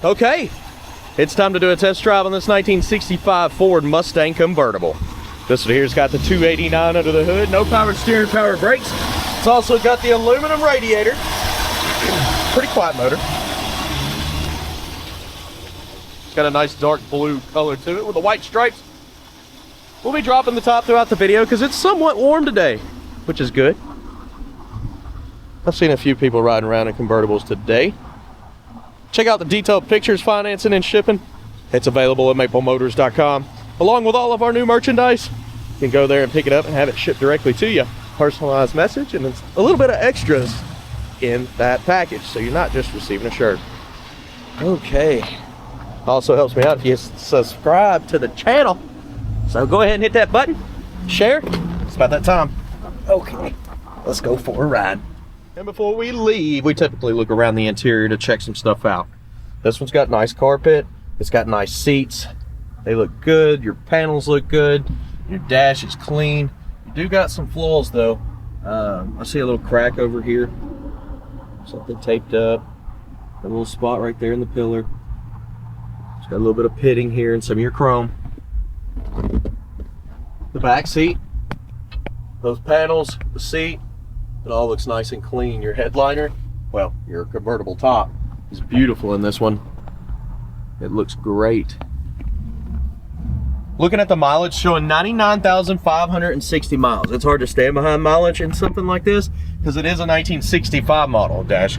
Okay, it's time to do a test drive on this 1965 Ford Mustang Convertible. This one here's got the 289 under the hood, no power steering, power brakes. It's also got the aluminum radiator. Pretty quiet motor. It's got a nice dark blue color to it with the white stripes. We'll be dropping the top throughout the video because it's somewhat warm today, which is good. I've seen a few people riding around in convertibles today. Check out the detailed pictures, financing, and shipping. It's available at maplemotors.com. Along with all of our new merchandise, you can go there and pick it up and have it shipped directly to you. Personalized message, and it's a little bit of extras in that package, so you're not just receiving a shirt. Okay. Also helps me out if you subscribe to the channel. So go ahead and hit that button, share. It's about that time. Okay, let's go for a ride. And before we leave, we typically look around the interior to check some stuff out. This one's got nice carpet. It's got nice seats. They look good. Your panels look good. Your dash is clean. You do got some flaws though. I see a little crack over here. Something taped up. A little spot right there in the pillar. It's got a little bit of pitting here and some of your chrome. The back seat, those panels, the seat, it all looks nice and clean. Your headliner, well, your convertible top is beautiful in this one. It looks great. Looking at the mileage, showing 99,560 miles. It's hard to stand behind mileage in something like this because it is a 1965 model. Dash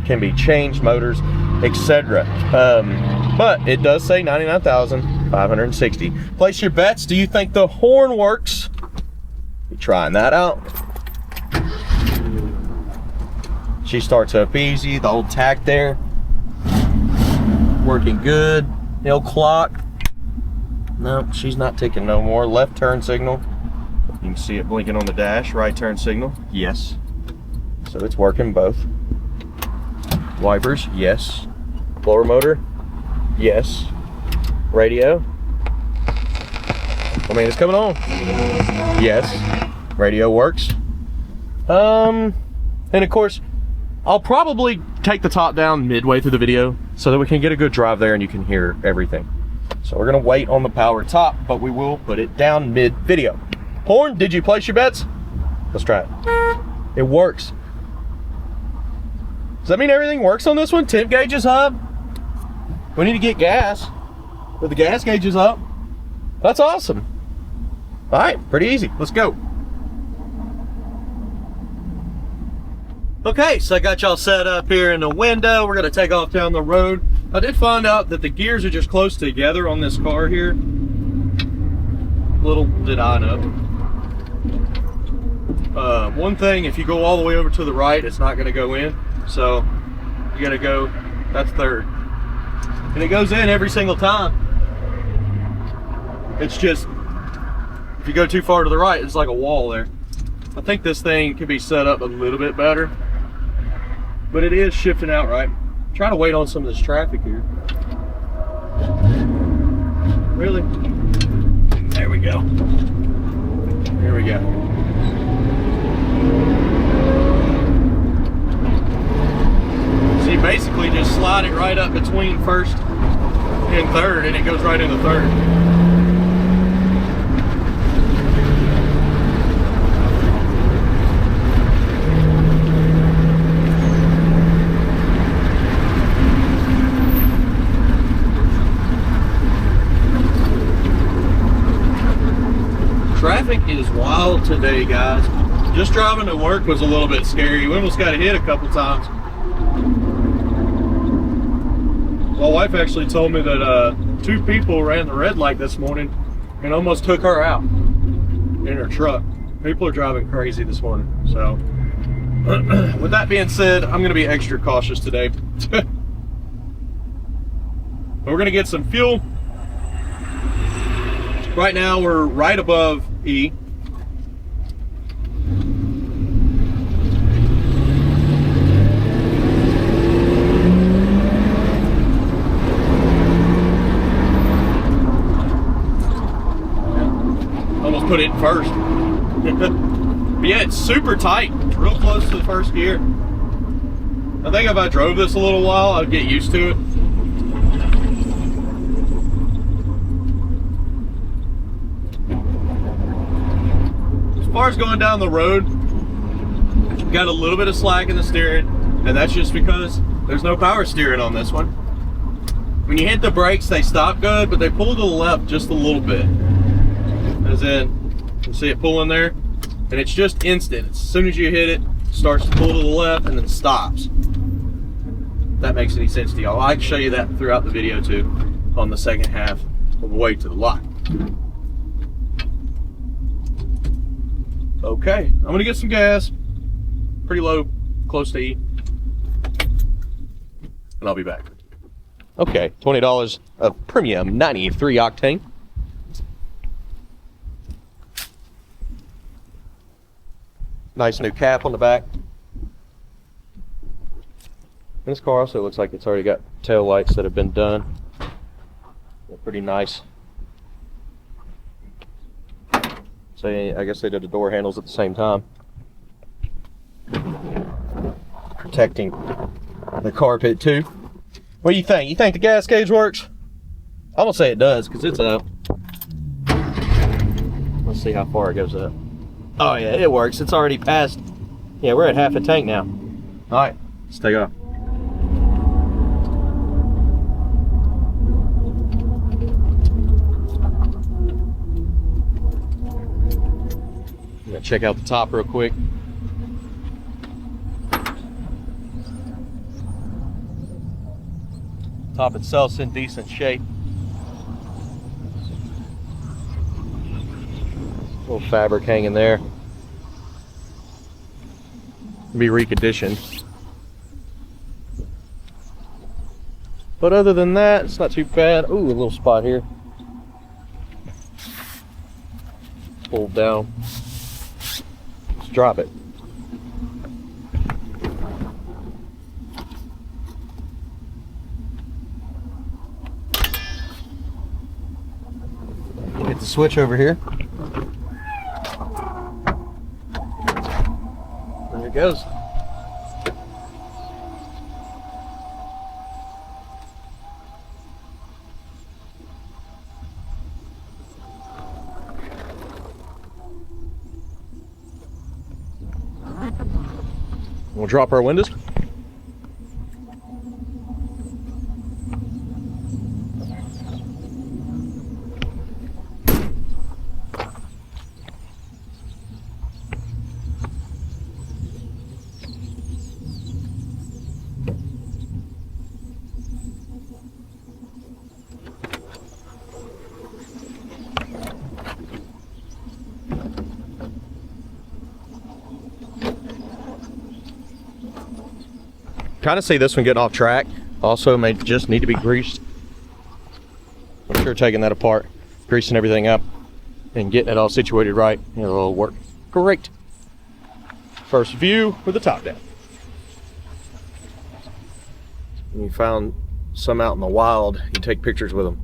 can be changed, motors, etc. But it does say 99,560. Place your bets. Do you think the horn works? Be trying that out. She starts up easy. The old tach there, working good. The old clock. No, she's not ticking no more. Left turn signal. You can see it blinking on the dash. Right turn signal. Yes. So it's working both. Wipers. Yes. Blower motor. Yes. Radio. I mean, it's coming on. Yes. Radio works. And of course, I'll probably take the top down midway through the video so that we can get a good drive there and you can hear everything. So we're gonna wait on the power top, but we will put it down mid-video. Horn, did you place your bets? Let's try it. It works. Does that mean everything works on this one? Temp gauge is up. We need to get gas, but the gas gauge is up. That's awesome. All right, pretty easy. Let's go. Okay, so I got y'all set up here in the window. We're gonna take off down the road. I did find out that the gears are just close together on this car here. Little did I know. One thing, if you go all the way over to the right, it's not gonna go in. So you gotta go, that's third. And it goes in every single time. It's just, if you go too far to the right, it's like a wall there. I think this thing could be set up a little bit better, but it is shifting out right. Trying to wait on some of this traffic here. Really? There we go. Here we go. So you basically just slide it right up between first and third, and it goes right into third. Traffic is wild today, guys. Just driving to work was a little bit scary. We almost got hit a couple times. My wife actually told me that 2 people ran the red light this morning and almost took her out in her truck. People are driving crazy this morning. So with that being said, I'm going to be extra cautious today. But we're going to get some fuel. Right now we're right above E. Almost put it in first. But yeah, it's super tight. It's real close to the first gear. I think if I drove this a little while, I'd get used to it. far as going down the road, got a little bit of slack in the steering, and that's just because there's no power steering on this one. When you hit the brakes, they stop good, but they pull to the left just a little bit. As in, you see it pulling there, and it's just instant. As soon as you hit it, it starts to pull to the left and then stops. If that makes any sense to y'all. I can show you that throughout the video too, on the second half of the way to the lot. Okay, I'm gonna get some gas, pretty low, close to E, and I'll be back. Okay, $20 of premium 93 octane. Nice new cap on the back. And this car also looks like it's already got tail lights that have been done. They're pretty nice. So I guess they did the door handles at the same time. Protecting the carpet too. What do you think? You think the gas gauge works? I'm gonna say it does because it's up. Let's see how far it goes up. Oh yeah, it works. It's already past. Yeah, we're at half a tank now. All right, let's take off. I'm gonna check out the top real quick. Top itself's in decent shape. Little fabric hanging there. Be reconditioned. But other than that, it's not too bad. Ooh, a little spot here. Pulled down. Let's drop it. Hit the switch over here. There it goes. We'll drop our windows. Kind of see this one getting off track. Also may just need to be greased. I'm sure taking that apart, greasing everything up, and getting it all situated right, it'll work great. First view with the top down. When you found some out in the wild, you take pictures with them.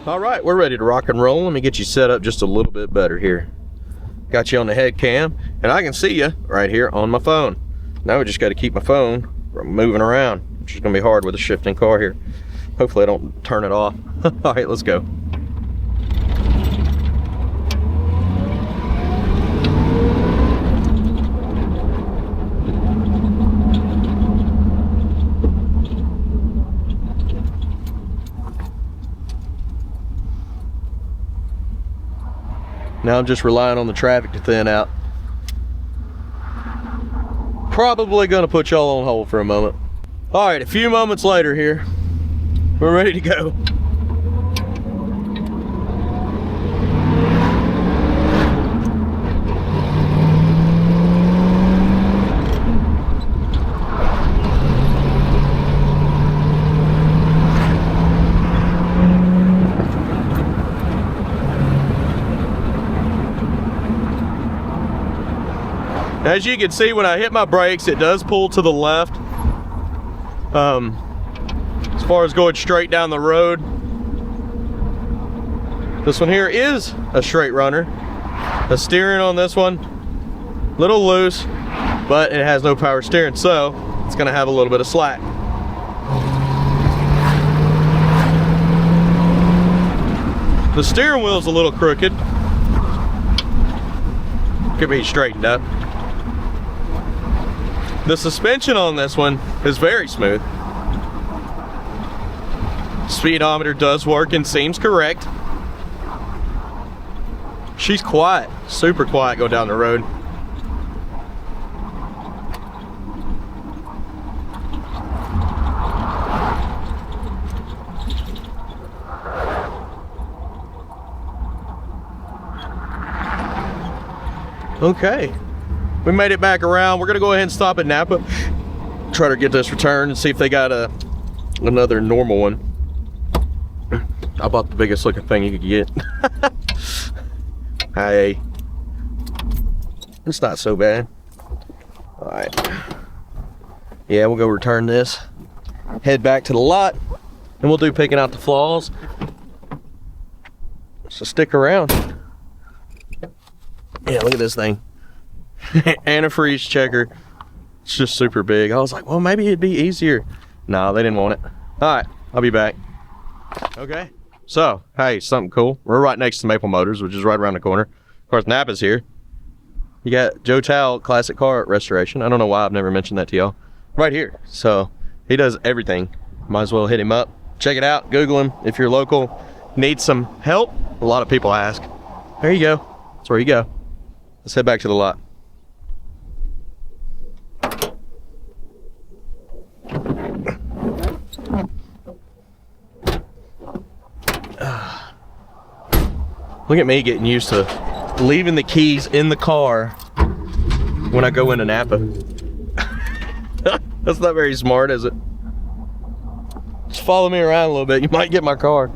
All right, we're ready to rock and roll. Let me get you set up just a little bit better here. Got you on the head cam, and I can see you right here on my phone. Now we just got to keep my phone from moving around, which is going to be hard with a shifting car here. Hopefully I don't turn it off. All right, let's go. Now I'm just relying on the traffic to thin out. Probably gonna put y'all on hold for a moment. All right, a few moments later here, we're ready to go. As you can see, when I hit my brakes, it does pull to the left. As far as going straight down the road, this one here is a straight runner. The steering on this one, little loose, but it has no power steering, so it's gonna have a little bit of slack. The steering wheel's a little crooked. Could be straightened up. The suspension on this one is very smooth. Speedometer does work and seems correct. She's quiet, super quiet going down the road. Okay. We made it back around. We're gonna go ahead and stop at Napa, try to get this returned and see if they got another normal one. I bought the biggest looking thing you could get. Hey, it's not so bad. All right, yeah, we'll go return this, head back to the lot, and we'll do picking out the flaws. So stick around. Yeah, look at this thing. Antifreeze checker. It's just super big. I was like, well, maybe it'd be easier. No, they didn't want it. All right, I'll be back. Okay, so hey, something cool. We're right next to Maple Motors, which is right around the corner. Of course, Napa's here. You got Joe Towle Classic Car Restoration. I don't know why I've never mentioned that to y'all. Right here. So he does everything. Might as well hit him up. Check it out. Google him if you're local. Need some help? A lot of people ask. There you go. That's where you go. Let's head back to the lot. Look at me getting used to leaving the keys in the car when I go into Napa. That's not very smart, is it? Just follow me around a little bit. You might get my car.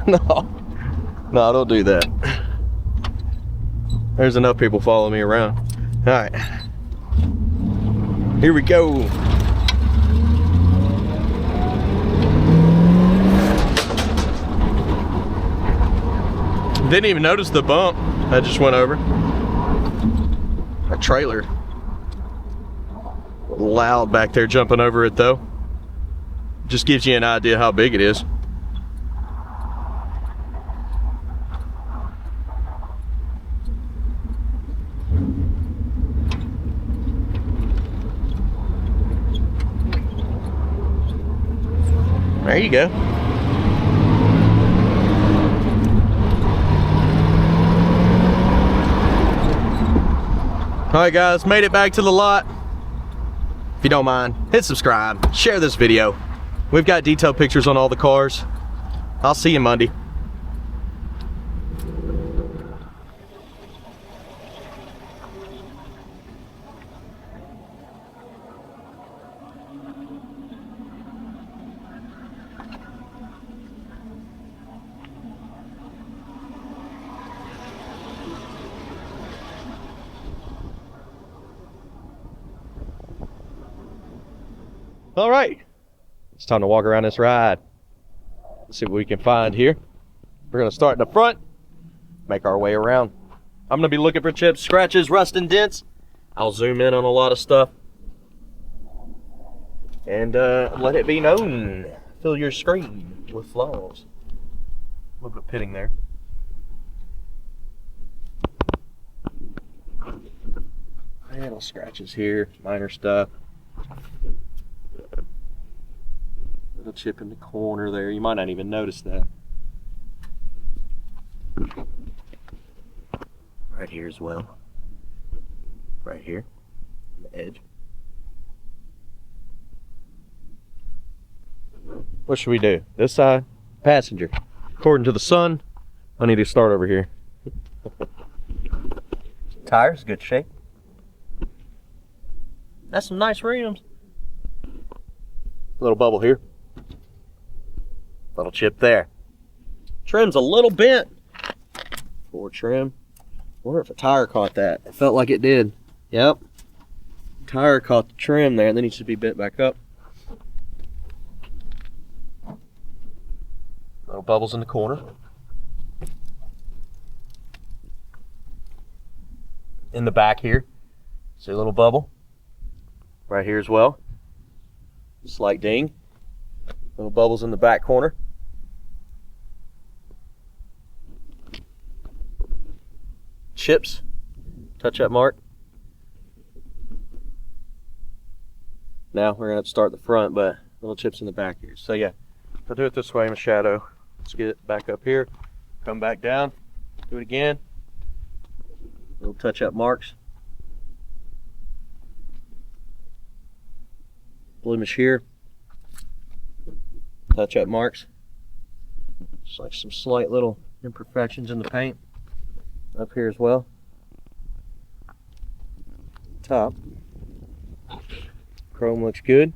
No, don't do that. There's enough people following me around. All right, here we go. Didn't even notice the bump I just went over. A trailer. Loud back there jumping over it though. Just gives you an idea how big it is. There you go. All right guys, made it back to the lot. If you don't mind, hit subscribe, share this video. We've got detailed pictures on all the cars. I'll see you Monday. All right, it's time to walk around this ride. Let's see what we can find here. We're gonna start in the front, make our way around. I'm gonna be looking for chips, scratches, rust, and dents. I'll zoom in on a lot of stuff and let it be known. Fill your screen with flaws. A little bit of pitting there. Little scratches here, minor stuff. Little chip in the corner there. You might not even notice that. Right here as well. Right here, on the edge. What should we do? This side, passenger. According to the sun, I need to start over here. Tires, good shape. That's some nice rims. Little bubble here. Little chip there. Trim's a little bent. Poor trim. Wonder if a tire caught that. It felt like it did. Yep. Tire caught the trim there, and then he should be bent back up. Little bubbles in the corner. In the back here. See a little bubble? Right here as well. Slight ding. Little bubbles in the back corner. Chips. Touch-up mark. Now we're going to have to start the front, but little chips in the back here. So yeah, if I do it this way in the shadow, let's get it back up here. Come back down. Do it again. Little touch-up marks. Blemish here. Touch-up marks. Just like some slight little imperfections in the paint. Up here as well. Top. Chrome looks good.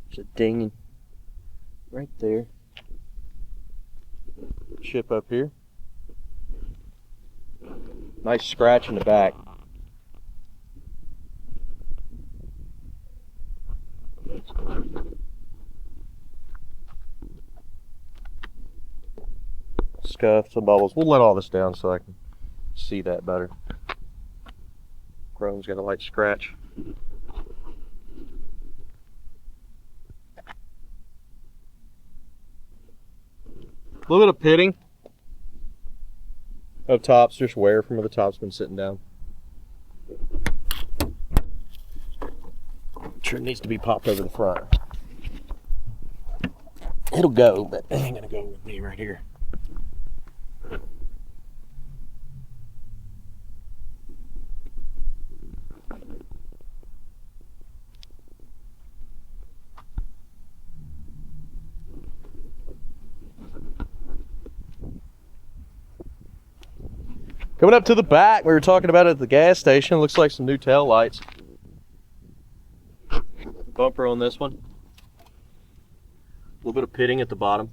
There's a ding right there. Chip up here. Nice scratch in the back. Scuff, some bubbles. We'll let all this down so I can see that better. Chrome's got a light scratch. A little bit of pitting of tops, just wear from where the top's been sitting down. Trim needs to be popped over the front. It'll go, but it ain't gonna go with me right here. Coming up to the back, we were talking about it at the gas station. Looks like some new tail lights. Bumper on this one. A little bit of pitting at the bottom.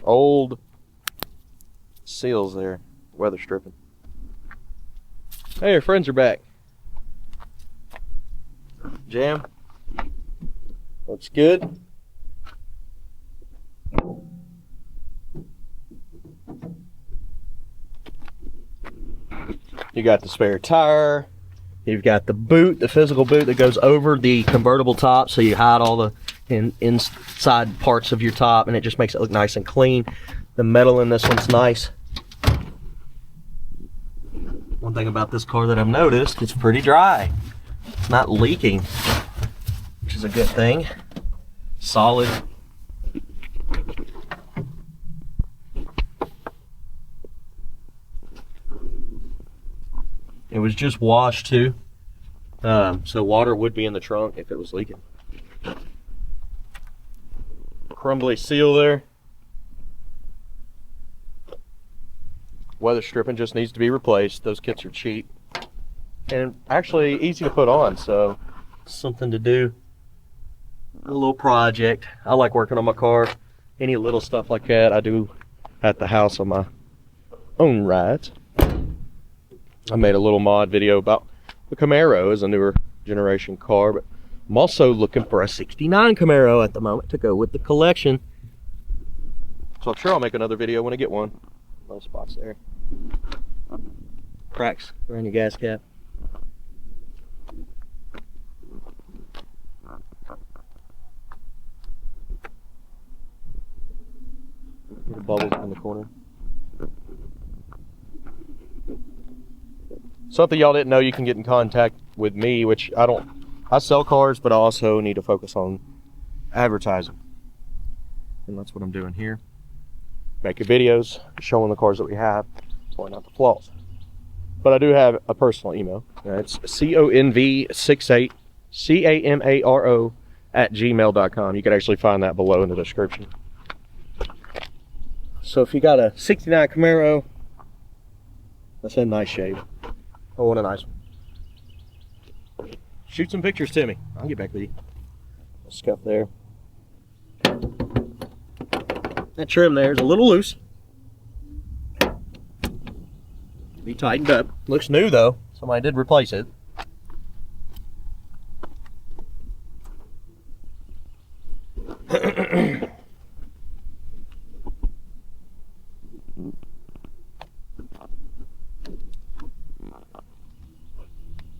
Old seals there, weather stripping. Hey, your friends are back. Jam. Looks good. You got the spare tire. You've got the boot, the physical boot that goes over the convertible top, so you hide all the inside parts of your top, and it just makes it look nice and clean. The metal in this one's nice. One thing about this car that I've noticed, it's pretty dry. It's not leaking, which is a good thing. Solid. It was just washed too, so water would be in the trunk if it was leaking. Crumbly seal there. Weather stripping just needs to be replaced. Those kits are cheap and actually easy to put on, so something to do. A little project. I like working on my car. Any little stuff like that I do at the house on my own rides. I made a little mod video about the Camaro as a newer generation car, but I'm also looking for a 69 Camaro at the moment to go with the collection. So I'm sure I'll make another video when I get one. Low spots there. Cracks around your gas cap. The bubbles in the corner. Something y'all didn't know, you can get in contact with me, which I sell cars, but I also need to focus on advertising. And that's what I'm doing here. Making videos, showing the cars that we have, pointing out the flaws. But I do have a personal email. It's conv68 camaro @gmail.com. You can actually find that below in the description. So if you got a 69 Camaro that's in nice shape, I want a nice one, shoot some pictures to me. I'll get back with you. Scuff there. That trim there is a little loose. Be tightened up. Looks new though. Somebody did replace it.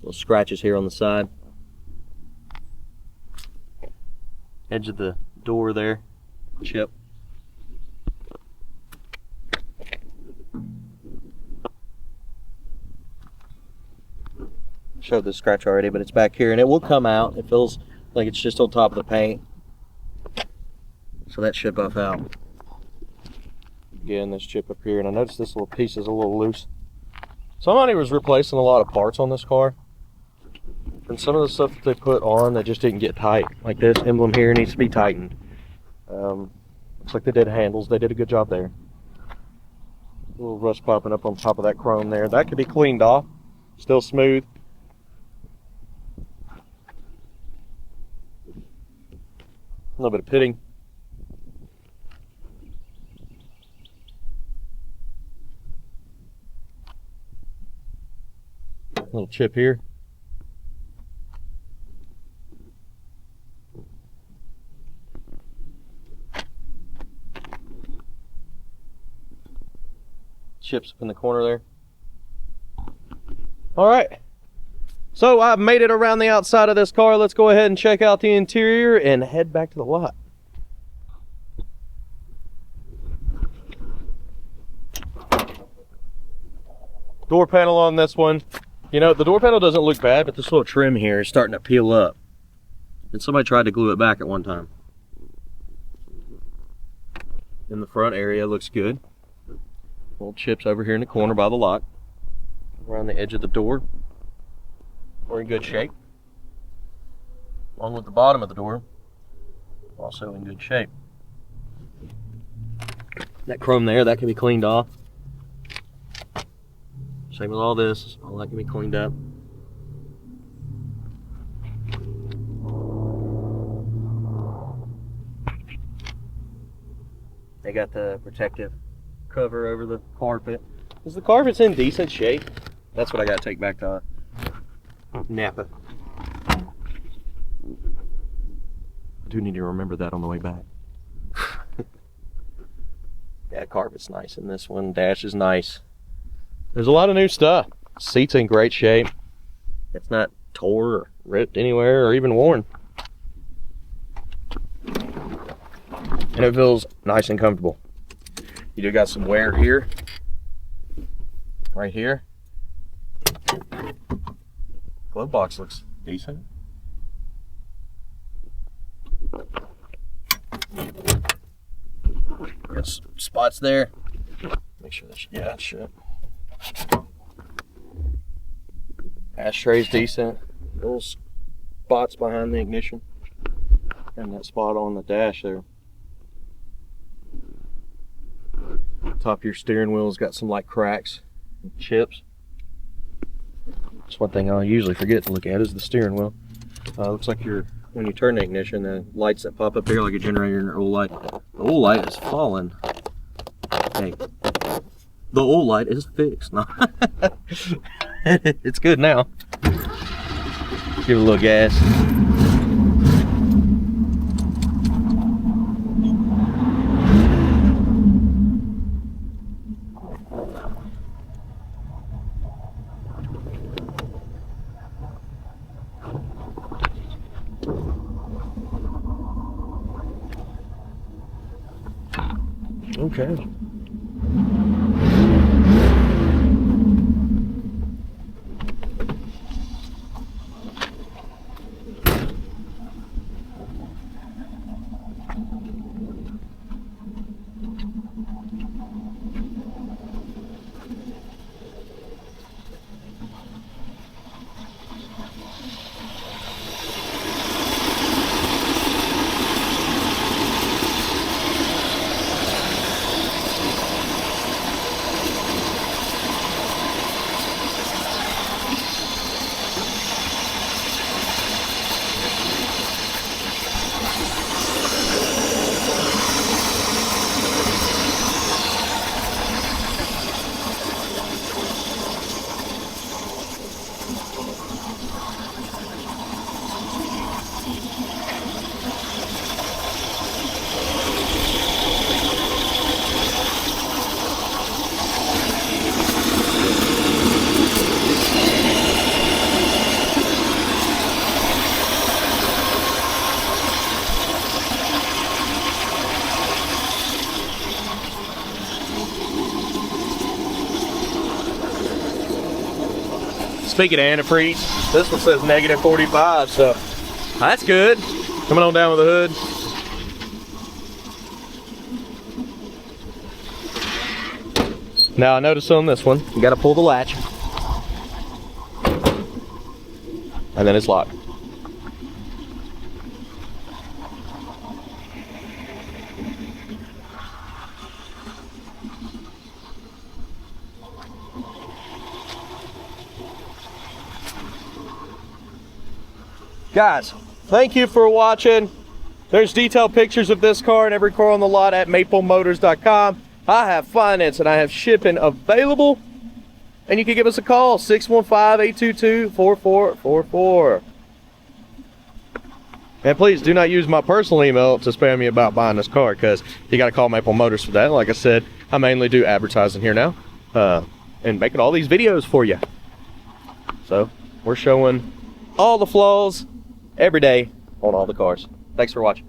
Little scratches here on the side. Edge of the door there. Chip. Showed the scratch already, but it's back here and it will come out. It feels like it's just on top of the paint. So that should buff out. Again, this chip up here, and I noticed this little piece is a little loose. Somebody was replacing a lot of parts on this car. And some of the stuff that they put on, they just didn't get tight. Like this emblem here needs to be tightened. Looks like they did handles. They did a good job there. A little rust popping up on top of that chrome there. That could be cleaned off. Still smooth. A little bit of pitting. Little chip here. Chips up in the corner there. All right. So I've made it around the outside of this car. Let's go ahead and check out the interior and head back to the lot. Door panel on this one. You know, the door panel doesn't look bad, but this little trim here is starting to peel up. And somebody tried to glue it back at one time. In the front area looks good. Little chips over here in the corner by the lock. Around the edge of the door. We're in good shape. Along with the bottom of the door, also in good shape. That chrome there, that can be cleaned off. Same with all this, all that can be cleaned up. They got the protective cover over the carpet. Because the carpet's in decent shape. That's what I got to take back to Napa. I do need to remember that on the way back. Yeah, carpet's nice in this one. Dash is nice. There's a lot of new stuff. Seat's in great shape. It's not tore or ripped anywhere or even worn. And it feels nice and comfortable. You do got some wear here. Right here. Glove box looks decent. Got some spots there. Make sure that's, yeah, that's shit. Ashtray's decent. Little spots behind the ignition. And that spot on the dash there. Top of your steering wheel's got some light cracks and chips. That's one thing I usually forget to look at is the steering wheel. Looks like when you turn the ignition, the lights that pop up here like a generator and an old light. The old light is falling. Hey, the old light is fixed. No. It's good now. Give it a little gas. Okay. Speaking of antifreeze, this one says -45, so that's good. Coming on down with the hood. Now I noticed on this one, you gotta pull the latch. And then it's locked. Guys, thank you for watching. There's detailed pictures of this car and every car on the lot at maplemotors.com. I have finance and I have shipping available. And you can give us a call, 615-822-4444. And please do not use my personal email to spam me about buying this car, because you got to call Maple Motors for that. Like I said, I mainly do advertising here now and making all these videos for you. So we're showing all the flaws every day on all the cars. Thanks for watching.